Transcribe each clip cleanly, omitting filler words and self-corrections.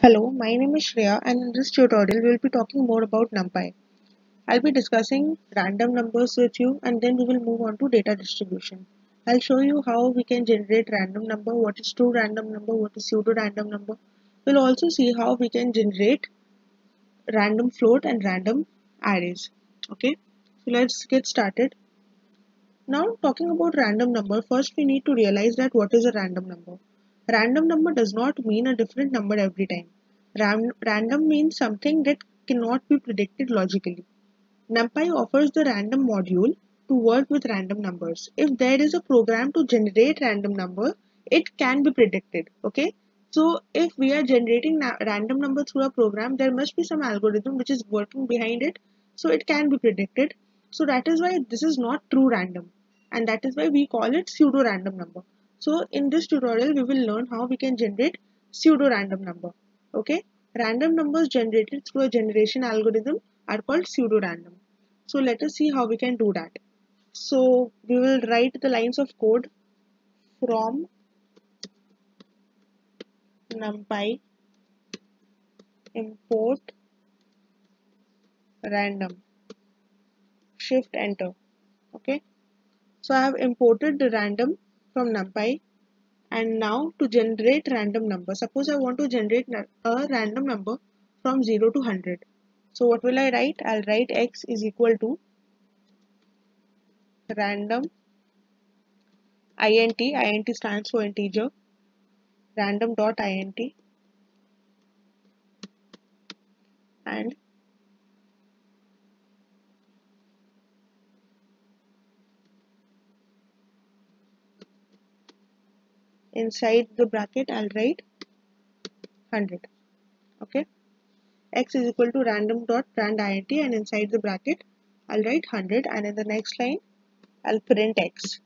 Hello, my name is Shreya and in this tutorial we will be talking more about NumPy. I'll be discussing random numbers with you and then we will move on to data distribution. I'll show you how we can generate random number, what is true random number, what is pseudo random number. We'll also see how we can generate random float and random arrays. Okay, so let's get started. Now talking about random number, first we need to realize that what is a random number. Random number does not mean a different number every time. Random means something that cannot be predicted logically. NumPy offers the random module to work with random numbers. If there is a program to generate random number, it can be predicted. Okay. So if we are generating random number through a program, there must be some algorithm which is working behind it. So it can be predicted. So that is why this is not true random. And that is why we call it pseudo random number. So in this tutorial, we will learn how we can generate pseudo random number. Okay. Random numbers generated through a generation algorithm are called pseudo random. So let us see how we can do that. So we will write the lines of code from NumPy import random, shift enter. Okay. So I have imported the random from NumPy and now to generate random number. Suppose I want to generate a random number from 0 to 100. So what will I write? I'll write x is equal to random int stands for integer, random dot int and inside the bracket I'll write 100. Okay, x is equal to random dot rand int and inside the bracket I'll write 100 and in the next line I'll print x.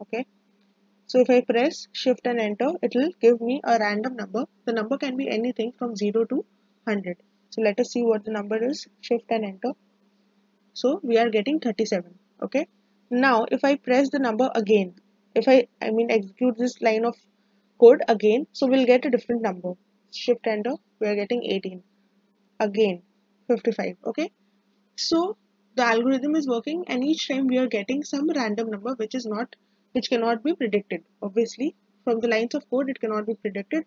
Okay, so if I press shift and enter, it will give me a random number. The number can be anything from 0 to 100. So let us see what the number is. Shift and enter. So we are getting 37. Okay. Now if I press the number again, if I mean execute this line of code again, so we'll get a different number. Shift enter, we are getting 18. Again 55. Okay. So the algorithm is working and each time we are getting some random number which cannot be predicted. Obviously from the lines of code it cannot be predicted.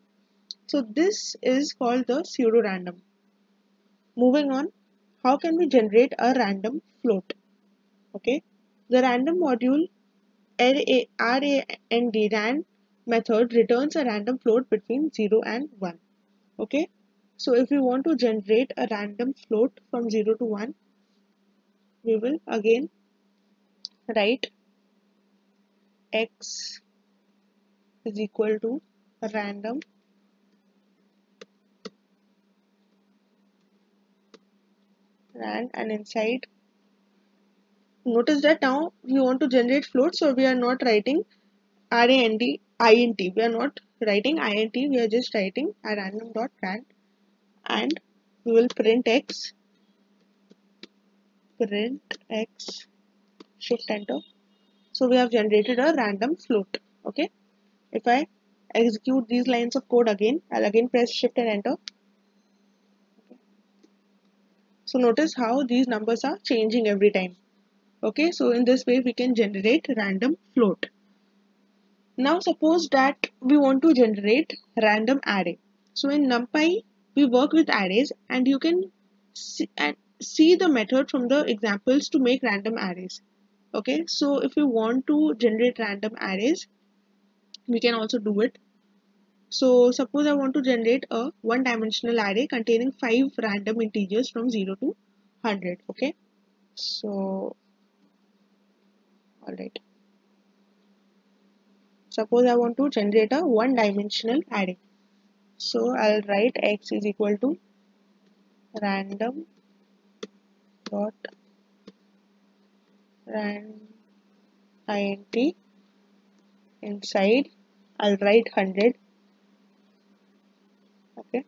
So this is called the pseudo random. Moving on, how can we generate a random float? Okay, the random module rand method returns a random float between 0 and 1. Okay, so if we want to generate a random float from 0 to 1, we will again write x is equal to random rand and inside, notice that now we want to generate float, so we are not writing rand int, we are not writing int, we are just writing a random dot rand and we will print x shift enter. So we have generated a random float. Okay, if I execute these lines of code again, I'll again press shift and enter. So notice how these numbers are changing every time. Okay, so in this way we can generate random float. Now suppose that we want to generate random array. So in NumPy we work with arrays and you can see the method from the examples to make random arrays. Okay, so if you want to generate random arrays, we can also do it. So suppose I want to generate a one-dimensional array containing 5 random integers from 0 to 100. Okay, so alright. Suppose I want to generate a one-dimensional array. So I'll write x is equal to random dot rand int. Inside I'll write 100. Okay,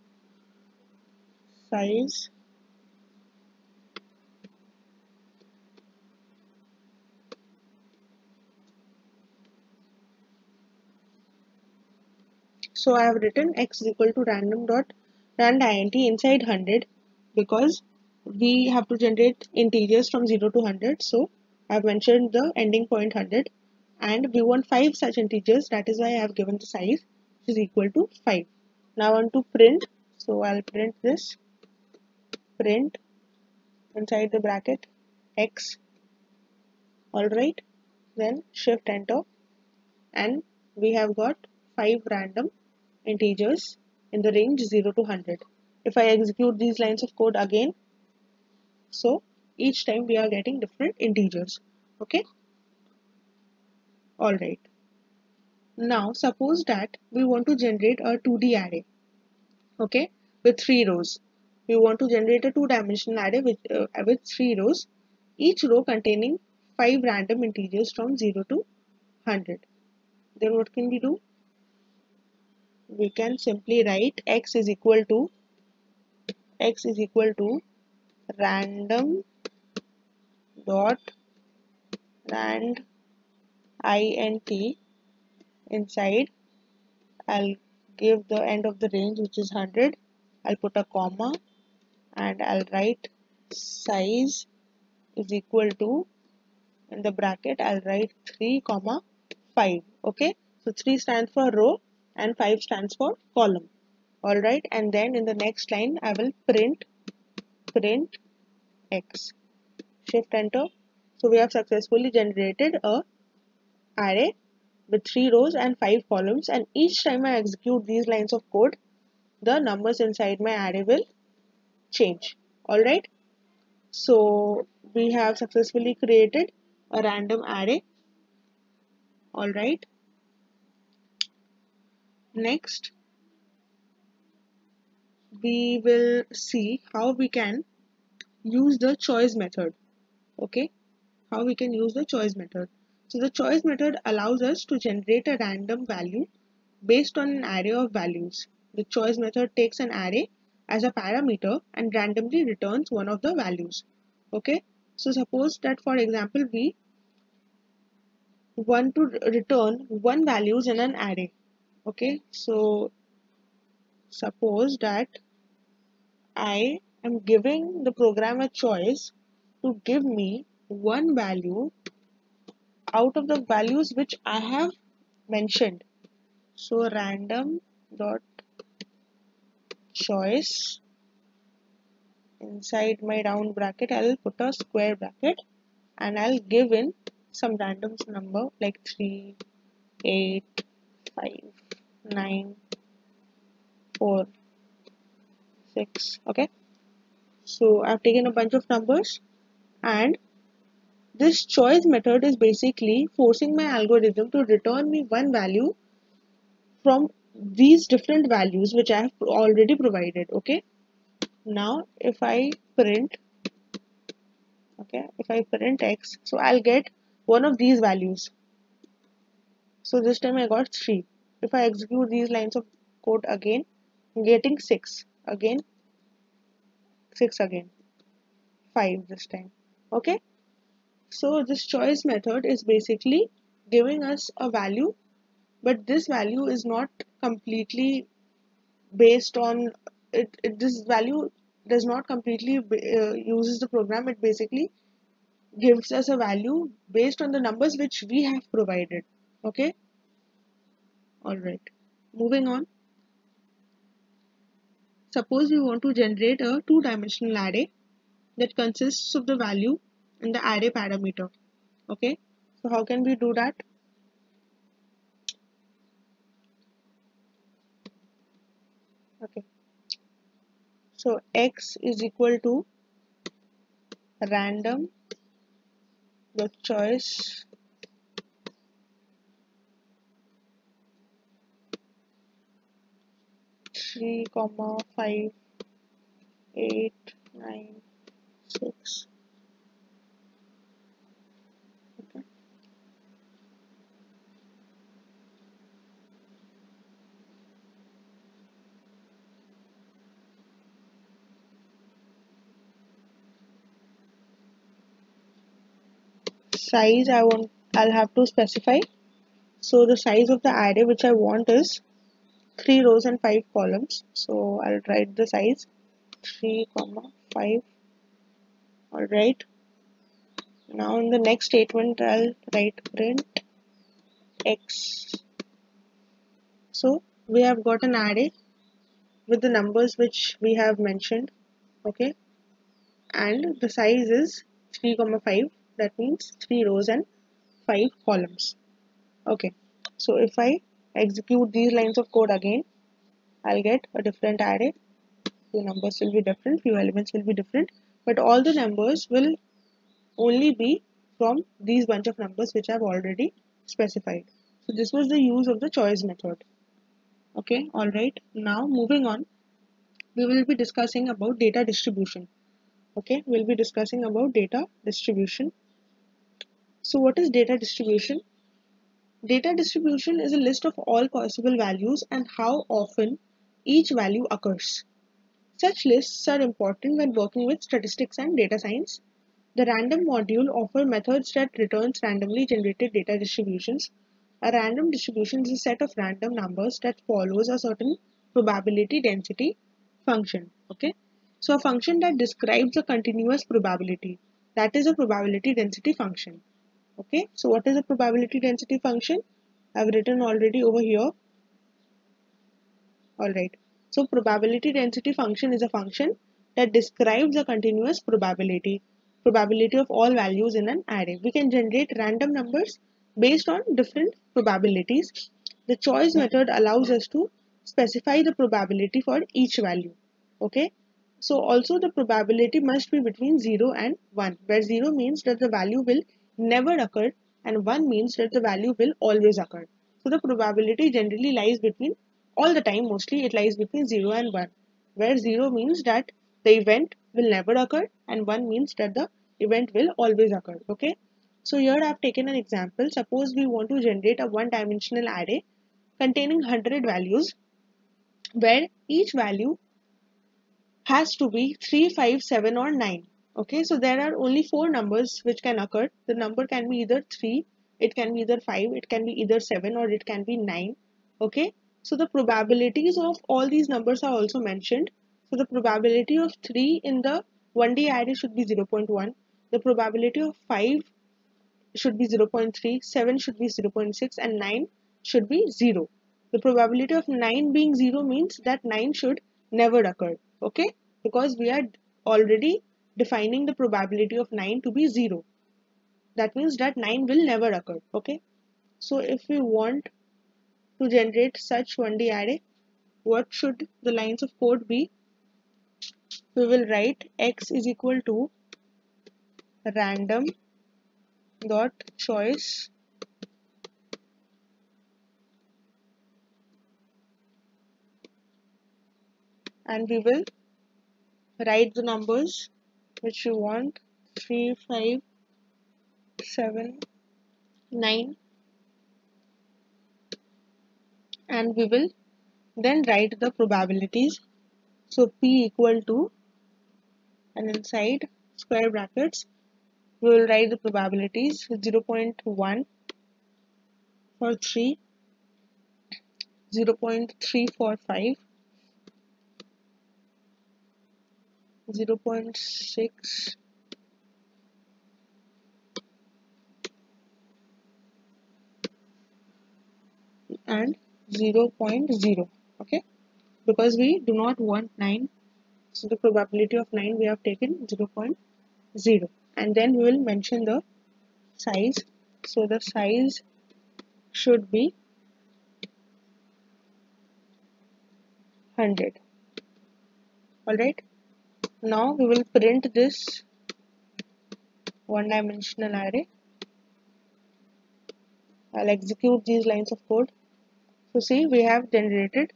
size So I have written x is equal to random dot rand int inside 100 because we have to generate integers from 0 to 100. So I have mentioned the ending point 100 and we want 5 such integers. That is why I have given the size which is equal to 5. Now I want to print. So I'll print this, print inside the bracket x. Alright, then shift enter and we have got 5 random integers in the range 0 to 100. If I execute these lines of code again, so each time we are getting different integers. Okay, alright. Now suppose that we want to generate a 2D array, okay, with 3 rows. We want to generate a 2-dimensional array with 3 rows, each row containing 5 random integers from 0 to 100. Then what can we do? We can simply write x is equal to random dot rand int inside. I'll give the end of the range which is 100. I'll put a comma and I'll write size is equal to, in the bracket I'll write 3 comma 5. Okay, so 3 stands for row and 5 stands for column. Alright, and then in the next line I will print x. Shift enter. So we have successfully generated a array with 3 rows and 5 columns, and each time I execute these lines of code, the numbers inside my array will change. Alright, so we have successfully created a random array. Alright, next we will see how we can use the choice method. Okay, how we can use the choice method. So the choice method allows us to generate a random value based on an array of values. The choice method takes an array as a parameter and randomly returns one of the values. Okay, so suppose that for example we want to return one values in an array. Okay, so suppose that I am giving the program a choice to give me one value out of the values which I have mentioned. So random dot choice, inside my round bracket I'll put a square bracket and I'll give in some random number like 3, 8, 5, 9, 4, 6. Okay, so I've taken a bunch of numbers, and this choice method is basically forcing my algorithm to return me one value from these different values which I have already provided. Okay, now if I print, x, so I'll get one of these values. So this time I got 3. If I execute these lines of code again, I'm getting 6 again, 6 again, 5 this time. Okay, so this choice method is basically giving us a value, but this value is not completely based on this value does not completely uses the program. It basically gives us a value based on the numbers which we have provided. Okay, alright, moving on. Suppose we want to generate a 2-dimensional array that consists of the value in the array parameter. Okay, so how can we do that? Okay, so x is equal to random the choice three comma 5, 8, 9, 6. Okay, size I'll have to specify. So the size of the array which I want is 3 rows and 5 columns. So I'll write the size 3 comma 5. Alright. Now in the next statement I'll write print x. So we have got an array with the numbers which we have mentioned. Okay. And the size is 3 comma 5. That means 3 rows and 5 columns. Okay. So if I execute these lines of code again, I'll get a different array. Few numbers will be different, few elements will be different, but all the numbers will only be from these bunch of numbers which I've already specified. So this was the use of the choice method. Okay, alright. Now moving on, we will be discussing about data distribution. Okay, we'll be discussing about data distribution. So what is data distribution? Data distribution is a list of all possible values and how often each value occurs. Such lists are important when working with statistics and data science. The random module offers methods that returns randomly generated data distributions. A random distribution is a set of random numbers that follows a certain probability density function. Okay, so a function that describes a continuous probability, that is a probability density function. Okay, so what is a probability density function? I've written already over here. Alright, so probability density function is a function that describes a continuous probability of all values in an array. We can generate random numbers based on different probabilities. The choice method allows us to specify the probability for each value. Okay, so also the probability must be between 0 and 1, where 0 means that the value will never occur and 1 means that the value will always occur. So the probability generally lies between, all the time mostly it lies between 0 and 1, where 0 means that the event will never occur and 1 means that the event will always occur. Okay, so here I have taken an example. Suppose we want to generate a one-dimensional array containing 100 values, where each value has to be 3, 5, 7 or 9. Okay, so there are only 4 numbers which can occur. The number can be either 3, it can be either 5, it can be either 7 or it can be 9. Okay, so the probabilities of all these numbers are also mentioned. So the probability of 3 in the 1D array should be 0.1. The probability of 5 should be 0.3, 7 should be 0.6 and 9 should be 0. The probability of 9 being 0 means that 9 should never occur. Okay, because we are already defining the probability of 9 to be 0. That means that 9 will never occur. Okay, so if we want to generate such 1D array, what should the lines of code be? We will write x is equal to random dot choice and we will write the numbers which you want, 3, 5, 7, 9, and we will then write the probabilities. So p equal to, and inside square brackets we will write the probabilities 0.1 for 3, 0.3 for 5, 0.6, and 0.0. Okay, because we do not want 9, so the probability of 9 we have taken 0.0, and then we will mention the size. So the size should be 100. Alright, now we will print this one-dimensional array. I'll execute these lines of code. So see, we have generated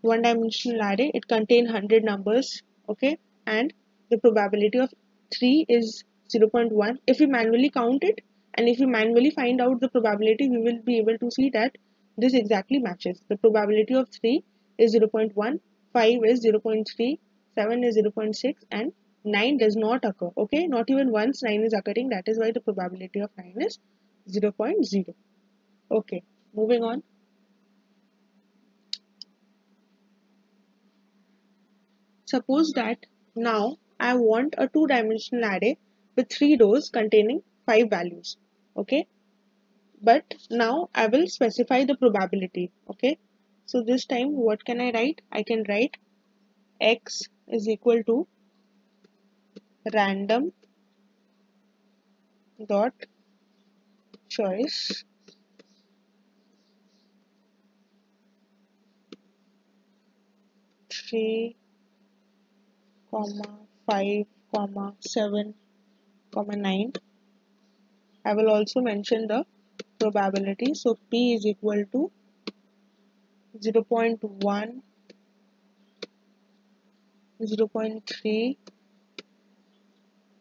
one-dimensional array. It contains 100 numbers. Okay, and the probability of 3 is 0.1. If we manually count it and if we manually find out the probability, we will be able to see that this exactly matches. The probability of 3 is 0.1, 5 is 0.3, 7 is 0.6 and 9 does not occur. Okay, not even once 9 is occurring. That is why the probability of 9 is 0.0. Okay, moving on. Suppose that now I want a two-dimensional array with 3 rows containing 5 values. Okay, but now I will specify the probability. Okay, so this time what can I write? I can write x is equal to random dot choice three comma 5 comma 7 comma 9. I will also mention the probability. So p is equal to 0.1, 0.3,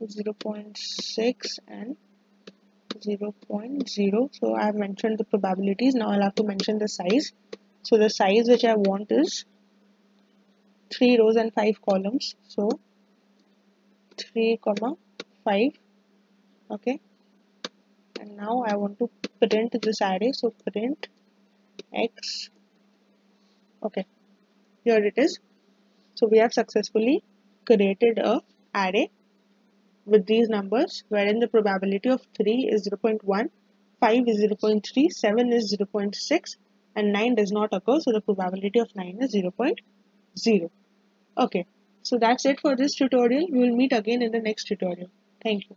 0.6 and 0.0. So I have mentioned the probabilities. Now I'll have to mention the size. So the size which I want is 3 rows and 5 columns. So 3 comma 5. Okay, and now I want to print this array. So print x. Okay, here it is. So we have successfully created a array with these numbers wherein the probability of 3 is 0.1, 5 is 0.3, 7 is 0.6 and 9 does not occur, so the probability of 9 is 0.0. Okay, so that's it for this tutorial. We will meet again in the next tutorial. Thank you.